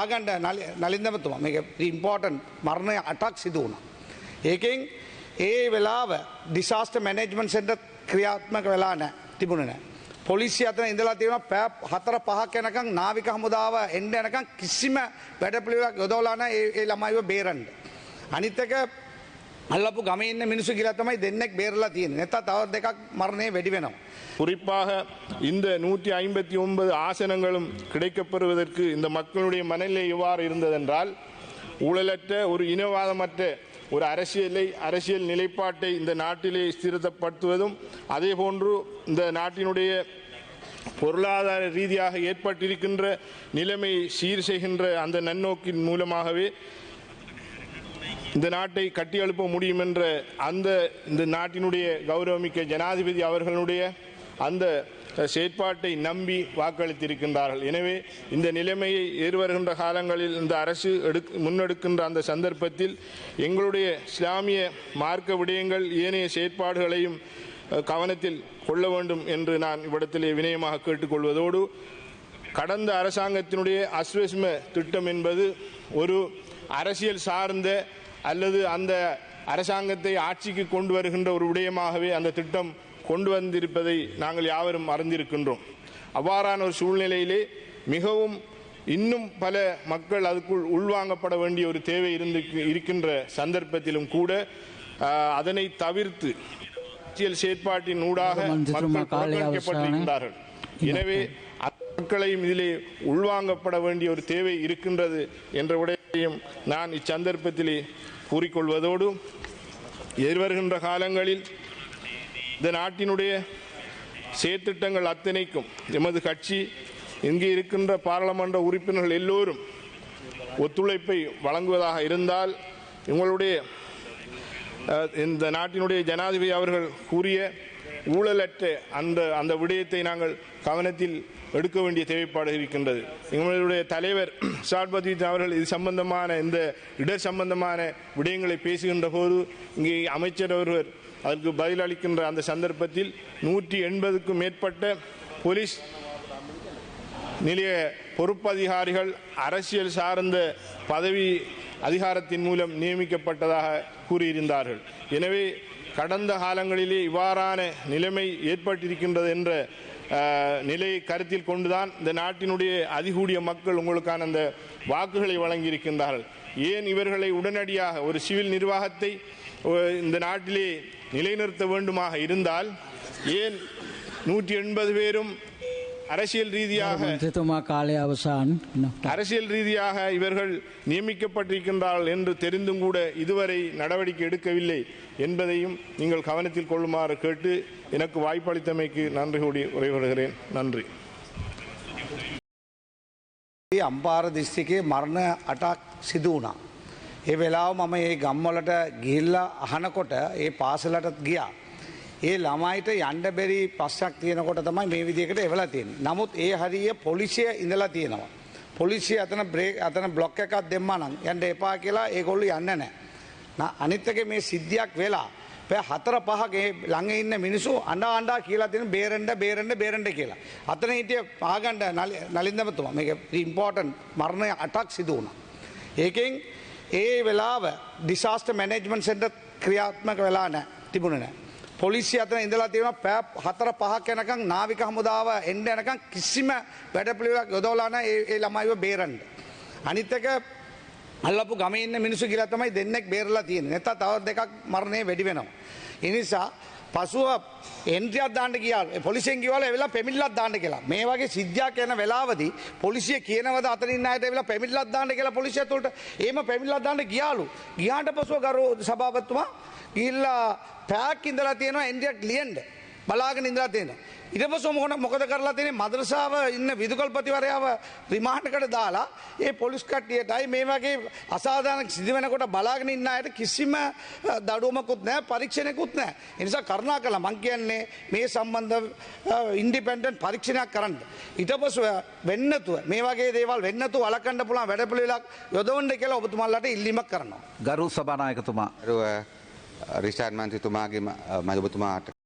ආගණ්ඩ නලින්දමතුමා මේක ඉම්පෝර්ටන්ට් මරණ 8ක් සිදු වුණා. ඒකෙන් ඒ වෙලාව ඩිසාස්ටර් මැනේජ්මන්ට් සෙන්ටර් ක්‍රියාත්මක වෙලා නැහැ. තිබුණේ නැහැ. පොලිසිය අතන ඉඳලා තියෙනවා පැය 4-5ක් යනකම් නාවික හමුදාව එන්න යනකම් කිසිම වැඩපිළිවෙලක් යොදවලා නැහැ ඒ ළමයිව බේරන්න. අනිත් එක අල්ලපු ගමේ ඉන්න මිනිස්සු කියලා තමයි දෙන්නෙක් බේරලා තියෙන්නේ. නැත්නම් තව දෙකක් මරණය වැඩි වෙනවා. குறிப்பாக இந்த 159 ஆசனங்களும் கிடைக்கப்பெறுவதற்கு இந்த மக்களுடைய மனநிலை எவ்வாறு இருந்ததென்றால் ஊழலற்ற ஒரு இனவாதமற்ற ஒரு அரசியல் நிலைப்பாட்டை இந்த நாட்டிலே ஸ்திரப்படுத்துவதும் அதே போன்று இந்த நாட்டினுடைய பொருளாதார ரீதியாக ஏற்பட்டிருக்கின்ற நிலைமையை சீர் செய்கின்ற அந்த நன்னோக்கின் மூலமாகவே இந்த நாட்டை கட்டியெழுப்ப முடியும் என்ற இந்த நாட்டினுடைய கௌரவமிக்க ஜனாதிபதி அவர்களுடைய அந்த செயற்பாட்டை நம்பி வாக்களித்திருக்கின்றார்கள். எனவே இந்த நிலைமையை எதிர்வருகின்ற காலங்களில் இந்த அரசு முன்னெடுக்கின்ற அந்த சந்தர்ப்பத்தில் எங்களுடைய இஸ்லாமிய மார்க்க விடயங்கள் ஏனைய செயற்பாடுகளையும் கவனத்தில் கொள்ள வேண்டும் என்று நான் இவ்விடத்திலே வினயமாக கேட்டுக்கொள்வதோடு கடந்த அரசாங்கத்தினுடைய அஸ்வஸ்ம திட்டம் என்பது ஒரு அரசியல் சார்ந்த அல்லது அந்த அரசாங்கத்தை ஆட்சிக்கு கொண்டு வருகின்ற ஒரு விடயமாகவே அந்த திட்டம் கொண்டு வந்திருப்பதை நாங்கள் யாவரும் அறிந்திருக்கின்றோம். அவ்வாறான ஒரு சூழ்நிலையிலே மிகவும் இன்னும் பல மக்கள் அதுக்குள் உள்வாங்கப்பட வேண்டிய ஒரு தேவை இருக்கின்ற சந்தர்ப்பத்திலும் கூட அதனை தவிர்த்து அரசியல் செயற்பாட்டின் ஊடாக மக்கள் புறக்கணிக்கப்பட்டிருக்கின்றார்கள். எனவே மக்களையும் இதிலே உள்வாங்கப்பட வேண்டிய ஒரு தேவை இருக்கின்றது என்ற விடயத்தையும் நான் இச்சந்தர்ப்பத்திலே கூறிக்கொள்வதோடு எதிர்வருகின்ற காலங்களில் இந்த நாட்டினுடைய செயற்திட்டங்கள் அத்தனைக்கும் எமது கட்சி இங்கே இருக்கின்ற பாராளுமன்ற உறுப்பினர்கள் எல்லோரும் ஒத்துழைப்பை வழங்குவதாக இருந்தால் உங்களுடைய இந்த நாட்டினுடைய ஜனாதிபதி அவர்கள் கூறிய ஊழலற்ற அந்த விடயத்தை நாங்கள் கவனத்தில் எடுக்க வேண்டிய தேவைப்பாடு இருக்கின்றது. எங்களுடைய தலைவர் சாட்பதி அவர்கள் இது சம்பந்தமான இந்த இடர் சம்பந்தமான விடயங்களை பேசுகின்ற போது இங்கே அமைச்சர் ஒருவர் அதற்கு பதிலளிக்கின்ற அந்த சந்தர்ப்பத்தில் 180க்கும் மேற்பட்ட போலீஸ் நிலைய பொறுப்பதிகாரிகள் அரசியல் சார்ந்த பதவி அதிகாரத்தின் மூலம் நியமிக்கப்பட்டதாக கூறியிருந்தார்கள். எனவே கடந்த காலங்களிலே இவ்வாறான நிலைமை ஏற்பட்டிருக்கின்றது என்ற நிலையை கருத்தில் கொண்டுதான் இந்த நாட்டினுடைய அதிகூடிய மக்கள் உங்களுக்கான அந்த வாக்குகளை வழங்கியிருக்கின்றார்கள். ஏன் இவர்களை உடனடியாக ஒரு சிவில் நிர்வாகத்தை இந்த நாட்டிலே நிலைநிறுத்த வேண்டுமாக இருந்தால் ஏன் 180 பேரும் அரசியல் ரீதியாக இவர்கள் நியமிக்கப்பட்டிருக்கின்றார்கள் என்று தெரிந்தும் கூட இதுவரை நடவடிக்கை எடுக்கவில்லை என்பதையும் நீங்கள் கவனத்தில் கொள்ளுமாறு கேட்டு எனக்கு வாய்ப்பளித்தமைக்கு நன்றி கூடி உரையாடுகிறேன். நன்றி. අම්පාර දිස්ත්‍රික්කයේ මරණ 8ක් සිදු වුණා. ඒ වෙලාව මම මේ ගම්වලට ගිහිල්ලා අහනකොට ඒ පාසලටත් ගියා. ඒ ළමයිට යන්න බැරි ප්‍රශ්නක් තියෙනකොට තමයි මේ විදිහකට එවලා තියෙන්නේ. නමුත් ඒ හරිය පොලිසිය ඉඳලා තියෙනවා. පොලිසිය අතන බ්ලොක් එකක් දෙම්මා නම් යන්න එපා කියලා ඒගොල්ලෝ යන්නේ නැහැ. අනිත් එක මේ සිද්ධියක් වෙලා පැය 4-5ක ළඟ ඉන්න මිනිස්සු අඬා කියලා තියෙන බේරෙන්න කියලා. අතන හිටිය ආගණ්ඩ නලින්දමතුමා මේක ඉම්පෝර්ටන්ට් මරණ 8ක් සිදු වුණා. ඒකෙන් ඒ වෙලාව ඩිසාස්ටර් මැනේජ්මන්ට් සෙන්ටර් ක්‍රියාත්මක වෙලා නැහැ. තිබුණේ නැහැ. පොලිසිය අතන ඉඳලා තියෙනවා පැය 4-5ක් යනකම් නාවික හමුදාව එන්න යනකම් කිසිම වැඩපිළිවෙලක් යොදවලා නැහැ ඒ ළමයිව බේරන්න. අනිත් එක අල්ලපු ගමේ ඉන්න මිනිස්සු කියලා තමයි දෙන්නෙක් බේරලා තියෙන්නේ. නැත්නම් තව දෙකක් මරණය වැඩි වෙනවා. ඒ නිසා පසුව එන්ට්‍රියක් දාන්න ගියා. පොලිසියෙන් කිව්වල එවෙලා පෙමිල්ලක් දාන්න කියලා. මේ වගේ සිද්ධියක් යන වෙලාවදී පොලිසිය කියනවද අතනින් ඉන්න අයට එවෙලා පෙමිල්ලක් දාන්න කියලා පොලිසිය ඇතුළට එහෙම පෙමිල්ලක් දාන්න ගියාලු. ගියාට පසුව ගරු සභාපතිතුමා ගිහිල්ලා පැයක් ඉඳලා තියෙනවා එන්ට්‍රියක් ලියන්න. බලාගෙන ඉඳලා තියෙනවා. ඊට පස්සේ මොකද කරලා තියෙන්නේ මද්‍රසාව ඉන්න විදුකල්පතිවරයාව රිමාන්ඩ්කට දාලා ඒ පොලිස් කට්ටියටයි මේ වගේ අසාධාරණ සිදු වෙනකොට බලාගෙන ඉන්න අයට කිසිම දඩුවමකුත් නැහැ පරීක්ෂණයකුත් නැහැ. ඒ නිසා කරුණාකරලා මං කියන්නේ මේ සම්බන්ධ ඉන්ඩිපෙන්ඩන්ට් පරීක්ෂණයක් කරන්න. ඊට පස්සේ වෙන්නේ නැතුව මේ වගේ දේවල් වෙන්නේ නැතුව වළක්වන්න පුළුවන් වැඩපිළිවෙලක් යොදවන්න කියලා ඔබතුමාලාට ඉල්ලීමක් කරනවා. ගරු සභානායකතුමා රිෂාඩ් මන්ත්‍රීතුමාගේ මම ඔබතුමාට